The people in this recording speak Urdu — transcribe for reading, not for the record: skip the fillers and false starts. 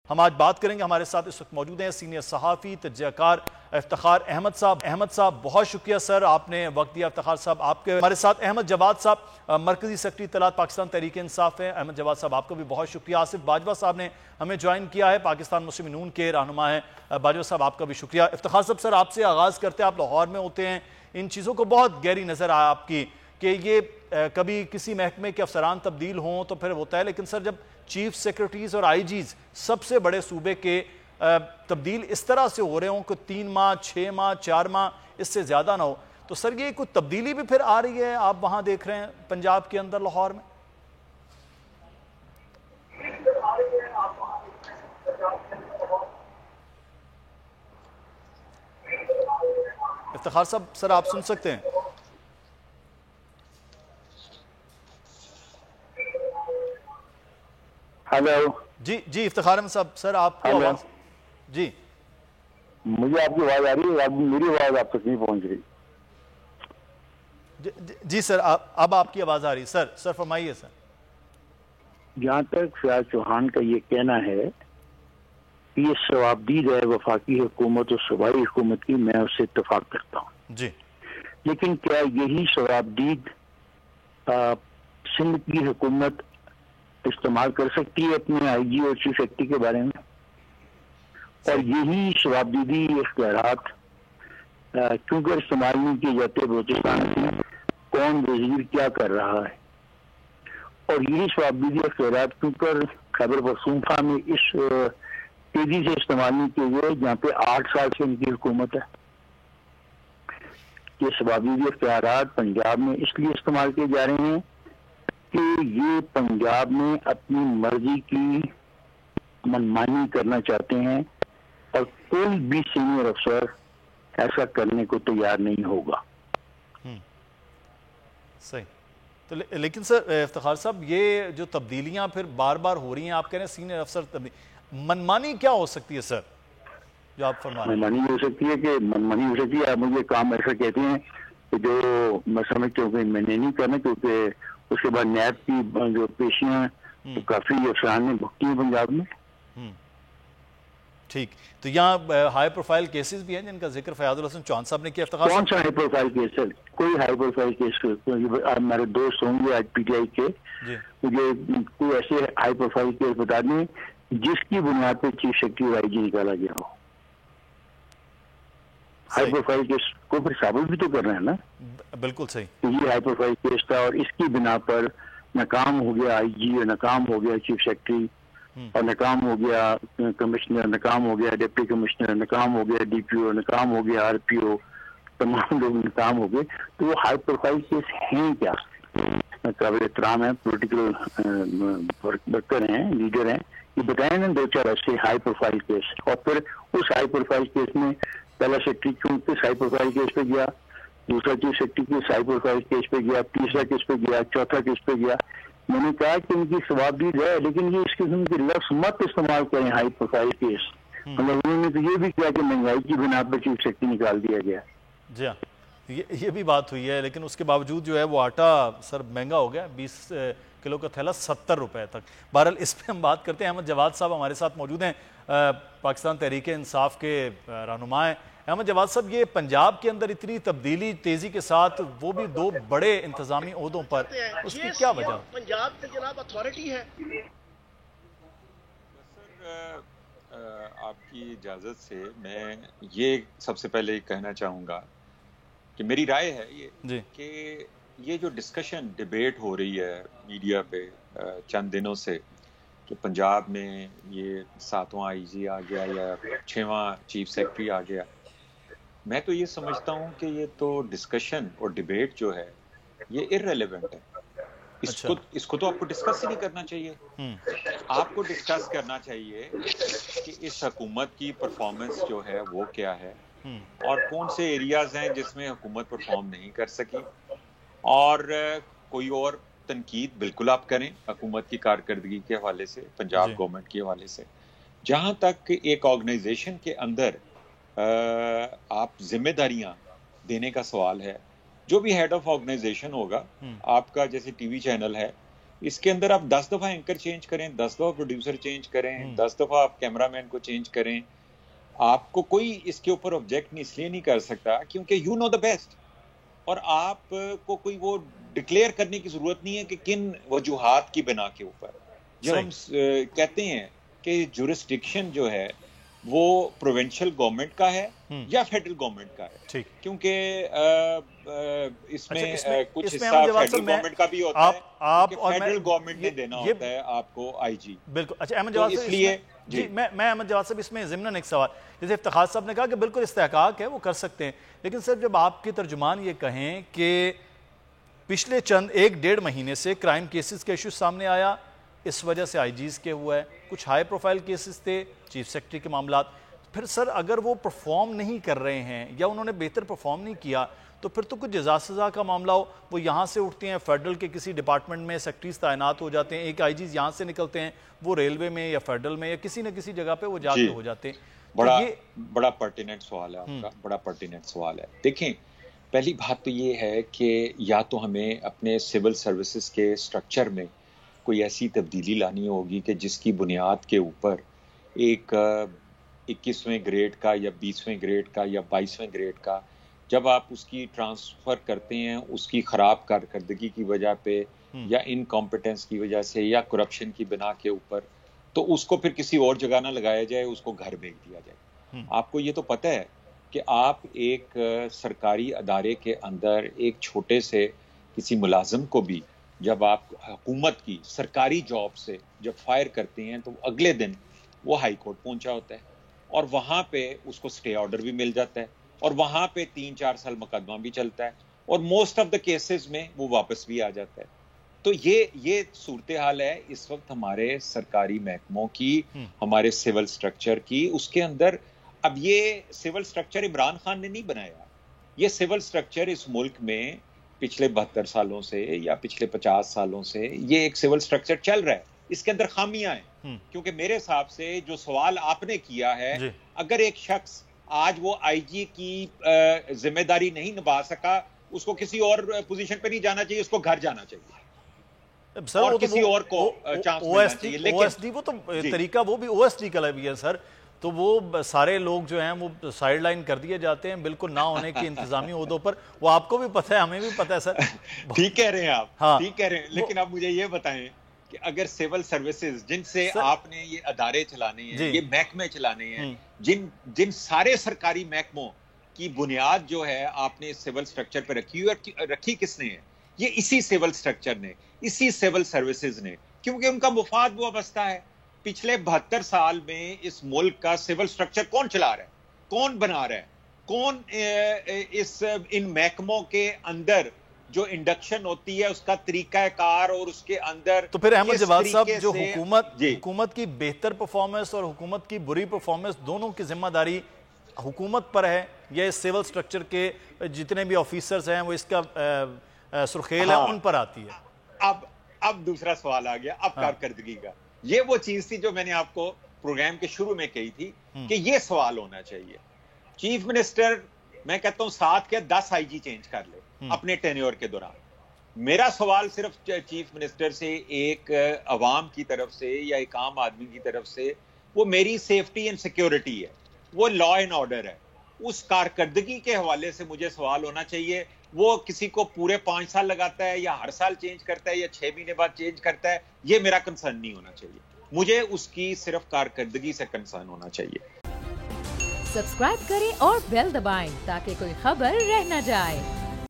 ہم آج بات کریں گے، ہمارے ساتھ اس وقت موجود ہیں سینئر صحافی تجزیہ کار افتخار احمد صاحب۔ احمد صاحب بہت شکریہ سر، آپ نے وقت دیا۔ افتخار صاحب آپ کے ہمارے ساتھ احمد جواد صاحب مرکزی سیکرٹری اطلاعات پاکستان تحریک انصاف ہیں۔ احمد جواد صاحب آپ کا بھی بہت شکریہ۔ آصف باجوہ صاحب نے ہمیں جوائن کیا ہے، پاکستان مسلم نون کے رہنما ہیں۔ باجوہ صاحب آپ کا بھی شکریہ۔ افتخار صاحب سر آپ سے آغاز کرتے ہیں، آپ لاہور میں ہوتے ہیں، ان چیزوں کو بہت گہری نظر آیا آپ کی کہ یہ کبھی کسی محکمے کے افسران تبدیل ہوں تو پھر ہوتا ہے، لیکن سر جب چیف سیکرٹریز اور آئی جیز سب سے بڑے صوبے کے تبدیل اس طرح سے ہو رہے ہوں کہ 3 ماہ 6 ماہ 4 ماہ اس سے زیادہ نہ ہو، تو سر یہ کوئی تبدیلی بھی پھر آ رہی ہے آپ وہاں دیکھ رہے ہیں پنجاب کے اندر لاہور میں؟ افتخار صاحب سر آپ سن سکتے ہیں؟ ہیلو جی افتخار احمد صاحب سر آپ کو آواز جی مجھے آپ کی آواز آ رہی ہے، میری آواز آپ تک نہیں پہنچ رہی؟ جی سر اب آپ کی آواز آ رہی ہے سر فرمائیے سر۔ جہاں تک فیاض چوہان کا یہ کہنا ہے کہ یہ ثوابدید ہے وفاقی حکومت اور صوبائی حکومت کی، میں اس سے اتفاق کرتا ہوں جی، لیکن کیا یہی ثوابدید سندھ کی حکومت استعمال کر سکتی ہے اپنے آئی جی اور چیف سیکرٹری کے بارے میں؟ اور یہی ثوابدیدی اختیارات کیونکر استعمال نہیں کیے جاتے بلوچستان میں کون وزیر کیا کر رہا ہے، اور یہی ثوابدیدی اختیارات کیونکر خیبر پختونخوا میں اس تیزی سے استعمال نہیں کیے گئے جہاں پہ 8 سال سے ان کی حکومت ہے۔ یہ ثوابدیدی اختیارات پنجاب میں اس لیے استعمال کیے جا رہے ہیں کہ یہ پنجاب میں اپنی مرضی کی منمانی کرنا چاہتے ہیں اور کوئی بھی سینئر افسر ایسا کرنے کو تیار نہیں ہوگا۔ صحیح، تو لیکن سر افتخار صاحب یہ جو تبدیلیاں پھر بار بار ہو رہی ہیں، آپ کہہ رہے ہیں سینئر افسر منمانی کیا ہو سکتی ہے سر جو آپ فرما رہے ہیں؟ منمانی ہو سکتی ہے کہ منمانی ہو سکتی ہے آپ مجھے کام ایسا کہتے ہیں کہ جو میں سمجھتا ہوں کہ میں نے نہیں کرنا، کیونکہ اس کے بعد نیب کی جو پیشیاں کافی افسران نے بھگتی ہیں پنجاب میں۔ ٹھیک، تو یہاں ہائی پروفائل کیسز بھی ہیں جن کا ذکر فیاض الحسن چوہان صاحب نے کیا۔ افتخار کون سا ہائی پروفائل کیس ہے؟ کوئی ہائی پروفائل کیس ہمارے دوست ہوں گے آج پی ٹی آئی کے، مجھے کوئی ایسے ہائی پروفائل کیس بتا دیں جس کی بنیاد پہ چیف سیکرٹری اور آئی جی نکالا گیا ہو۔ ہائی پروفائل کیس کو پھر ثابت بھی تو کرنا ہے نا۔ بالکل صحیح، یہ ہائی پروفائل کیس تھا اور اس کی بنا پر ناکام ہو گیا آئی جی اور ناکام ہو گیا چیف سیکرٹری اور ناکام ہو گیا کمشنر، ناکام ہو گیا ڈپٹی کمشنر، ناکام ہو گیا ڈی پی او، ناکام ہو گیا آر پی او، تمام لوگ ناکام ہو گئے۔ تو وہ ہائی پروفائل کیس ہیں کیا؟ قابل احترام ہیں، پولیٹیکل ورکر ہیں، لیڈر ہیں، یہ بتائیں نا 2-4 ایسے ہائی پروفائل کیس، اور پھر اس ہائی پروفائل کیس میں پہلا سیکرٹری کیوں کس ہائی پروفائل کیس پہ گیا، دوسرا چیف سیکرٹری کس ہائی پروفائل کیس پہ گیا، تیسرا کس پہ گیا، چوتھا کس پہ گیا؟ میں نے کہا کہ ان کی ثوابدید ہے، لیکن یہ اس قسم کے لفظ مت استعمال کریں ہائی پروفائل کیس۔ مطلب انہوں نے تو یہ بھی کیا کہ مہنگائی کی بنا پر چیف سیکرٹری نکال دیا گیا۔ جی ہاں، یہ بھی بات ہوئی ہے، لیکن اس کے باوجود جو ہے وہ آٹا سر مہنگا ہو گیا، 20 کلو کا تھیلا 70 روپے تک۔ بہرحال اس پہ ہم بات کرتے ہیں۔ احمد جواد صاحب ہمارے ساتھ موجود ہیں، پاکستان تحریک انصاف کے رہنما ہیں۔ احمد جواد صاحب یہ پنجاب کے اندر اتنی تبدیلی تیزی کے ساتھ، وہ بھی 2 بڑے انتظامی عہدوں پر، اس کی کیا وجہ؟ پنجاب کے جناب اتھارٹی ہے۔ سر آپ کی اجازت سے میں یہ سب سے پہلے کہنا چاہوں گا کہ میری رائے ہے یہ کہ یہ جو ڈسکشن ڈیبیٹ ہو رہی ہے میڈیا پہ چند دنوں سے کہ پنجاب میں یہ 7واں آئی جی آ گیا یا 6واں چیف سیکرٹری آ گیا، میں تو یہ سمجھتا ہوں کہ یہ تو ڈسکشن اور ڈیبیٹ جو ہے یہ ارریلیونٹ ہے۔ اس کو تو آپ کو ڈسکس ہی نہیں کرنا چاہیے۔ آپ کو ڈسکس کرنا چاہیے کہ اس حکومت کی پرفارمنس جو ہے وہ کیا ہے اور کون سے ایریاز ہیں جس میں حکومت پرفارم نہیں کر سکی، اور کوئی اور تنقید بالکل آپ کریں حکومت کی کارکردگی کے حوالے سے، پنجاب گورنمنٹ کے حوالے سے۔ جہاں تک ایک آرگنائزیشن کے اندر آپ ذمہ داریاں دینے کا سوال ہے، جو بھی ہیڈ آف آرگنائزیشن ہوگا، آپ کا جیسے ٹی وی چینل ہے اس کے اندر آپ 10 دفعہ اینکر چینج کریں، 10 دفعہ پروڈیوسر چینج کریں، 10 دفعہ آپ کیمرہ مین کو چینج کریں، آپ کو کوئی اس کے اوپر آبجیکٹ اس لیے نہیں کر سکتا کیونکہ یو نو دا بیسٹ، اور آپ کو کوئی وہ ڈکلیئر کرنے کی ضرورت نہیں ہے کہ کن وجوہات کی بنا کے اوپر. جب ہم کہتے ہیں کہ جورسڈکشن جو ہے وہ پروونشل گورنمنٹ کا ہے یا فیڈرل گورنمنٹ کا ہے، کیونکہ اس میں کچھ حصہ فیڈرل گورنمنٹ کا بھی ہوتا ہے، فیڈرل گورنمنٹ نے دینا ہوتا ہے آپ کو آئی جی. بالکل. اچھا احمد جواد صاحب، اس لیے جی میں احمد جواد صاحب اس میں ضمناً ایک سوال، جیسے افتخار صاحب نے کہا کہ بالکل استحقاق ہے وہ کر سکتے ہیں، لیکن صرف جب آپ کے ترجمان یہ کہیں کہ پچھلے چند 1-1.5 مہینے سے کرائم کیسز کے ایشو سامنے آیا، اس وجہ سے آئی جیز کے ہوا ہے، کچھ ہائی پروفائل کیسز تھے، چیف سیکرٹری کے معاملات، پھر سر اگر وہ پرفارم نہیں کر رہے ہیں یا انہوں نے بہتر پرفارم نہیں کیا تو پھر تو کچھ جزا سزا کا معاملہ ہو، وہ یہاں سے اٹھتے ہیں فیڈرل کے کسی ڈپارٹمنٹ میں سیکرٹریز تعینات ہو جاتے ہیں، ایک آئی جیز یہاں سے نکلتے ہیں، وہ ریلوے میں یا فیڈرل میں یا کسی نہ کسی جگہ پہ وہ جا کے ہو جاتے ہیں. بڑا پرٹیننٹ سوال ہے آپ کا، بڑا پرٹیننٹ سوال ہے. دیکھیں، پہلی بات تو یہ ہے کہ یا تو ہمیں اپنے سول سروسز کے سٹرکچر میں کوئی ایسی تبدیلی لانی ہوگی کہ جس کی بنیاد کے اوپر ایک 21ویں گریڈ کا یا 20ویں گریڈ کا یا 22ویں گریڈ کا جب آپ اس کی ٹرانسفر کرتے ہیں اس کی خراب کارکردگی کی وجہ پہ یا انکمپیٹنس کی وجہ سے یا کرپشن کی بنا کے اوپر، تو اس کو پھر کسی اور جگہ نہ لگایا جائے، اس کو گھر بھیج دیا جائے. آپ کو یہ تو پتہ ہے کہ آپ ایک سرکاری ادارے کے اندر ایک چھوٹے سے کسی ملازم کو بھی جب آپ حکومت کی سرکاری جاب سے جب فائر کرتے ہیں تو اگلے دن وہ ہائی کورٹ پہنچا ہوتا ہے اور وہاں پہ اس کو سٹے آرڈر بھی مل جاتا ہے اور وہاں پہ 3-4 سال مقدمہ بھی چلتا ہے اور موسٹ آف دا کیسز میں وہ واپس بھی آ جاتا ہے. تو یہ صورتحال ہے اس وقت ہمارے سرکاری محکموں کی، ہمارے سول سٹرکچر کی. اس کے اندر اب یہ سول سٹرکچر عمران خان نے نہیں بنایا، یہ سول سٹرکچر اس ملک میں پچھلے 72 سالوں سے یا پچھلے 50 سالوں سے یہ ایک سول سٹرکچر چل رہا ہے. اس کے اندر خامیاں ہیں، کیونکہ میرے حساب سے جو سوال آپ نے کیا ہے، اگر ایک شخص آج وہ آئی جی کی ذمہ داری نہیں نبھا سکا، اس کو کسی اور پوزیشن پہ نہیں جانا چاہیے، اس کو گھر جانا چاہیے اور کسی اور کو چانس ملنا چاہیے. لیکن او ایس ڈی، وہ تو طریقہ وہ بھی او ایس ڈی کا بھی ہے سر، تو وہ سارے لوگ جو ہیں وہ سائیڈ لائن کر دیے جاتے ہیں بالکل نہ ہونے کی انتظامی عہدوں پر. وہ آپ کو بھی پتہ ہے، ہمیں بھی پتہ ہے سر. ٹھیک کہہ رہے ہیں آپ، ٹھیک کہہ رہے ہیں، لیکن آپ مجھے یہ بتائیں کہ اگر سول سروسز جن سے آپ نے یہ ادارے چلانے ہیں، یہ محکمے چلانے ہیں، جن سارے سرکاری محکموں کی بنیاد جو ہے آپ نے سول سٹرکچر پہ رکھی کس نے ہے؟ یہ اسی سول سٹرکچر نے، اسی سول سروسز نے، کیونکہ ان کا مفاد وابستہ ہے. پچھلے 72 سال میں اس ملک کا سول سٹرکچر کون چلا رہا ہے، کون بنا رہا ہے، کون ان محکموں کے اندر جو انڈکشن ہوتی ہے اس کا طریقہ کار اور اس کے اندر. تو پھر احمد جواد صاحب، جو حکومت کی بہتر پرفارمنس اور حکومت کی بری پرفارمنس دونوں کی ذمہ داری حکومت پر ہے یا اس سول سٹرکچر کے جتنے بھی آفیسرز ہیں وہ اس کا سرخیل ہے ان پر آتی ہے؟ اب دوسرا سوال آ گیا، اب کارکردگی کا. یہ وہ چیز تھی جو میں نے آپ کو پروگرام کے شروع میں کہی تھی کہ یہ سوال ہونا چاہیے. چیف منسٹر میں کہتا ہوں 7 کے 10 آئی جی چینج کر لے اپنے ٹینیور کے دوران. میرا سوال صرف چیف منسٹر سے، ایک عوام کی طرف سے یا ایک عام آدمی کی طرف سے، وہ میری سیفٹی اینڈ سیکیورٹی ہے، وہ لا اینڈ آرڈر ہے. اس کارکردگی کے حوالے سے مجھے سوال ہونا چاہیے. وہ کسی کو پورے 5 سال لگاتا ہے یا ہر سال چینج کرتا ہے یا 6 مہینے بعد چینج کرتا ہے، یہ میرا کنسرن نہیں ہونا چاہیے. مجھے اس کی صرف کارکردگی سے کنسرن ہونا چاہیے. سبسکرائب کریں اور بیل دبائیں تاکہ کوئی خبر رہ نہ جائے.